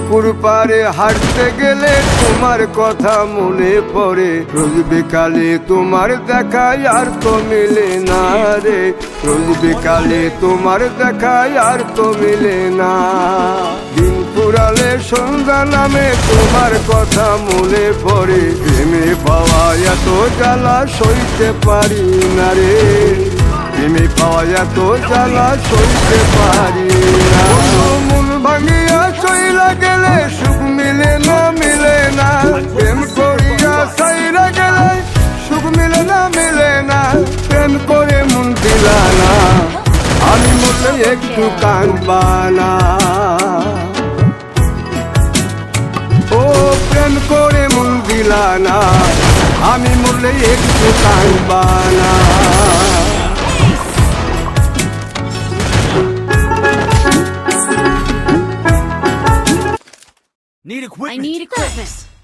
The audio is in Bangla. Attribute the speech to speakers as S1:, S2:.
S1: পুকুর পাড়ে হাঁটতে গেলে তোমার কথা মনে পড়ে, রোজ বিকালে তোমার দেখায় আর তো মিলে না রে, রোজ বিকালে তোমার দেখায় আর তো মিলে না। দিন ফুরালে সন্ধ্যা নামে তোমার কথা মনে পড়ে, প্রেমে পাওয়া এত জ্বালা সইতে পারি না রে, প্রেমে পাওয়া এত জ্বালা সইতে পারি না। মন ভাঙিয়া চইলা গেলে সুখ মিলে না, মিলে না, প্রেম করিয়া সাইরা গেলে সুখ মিলে না, মিলে না, প্রেম করে মন দিলা না, আমি মরলে একটু কাঁদবা না। ও প্রেম করে মন দিলা না, আমি মরলে একটু কাঁদবা না।
S2: I need equipment.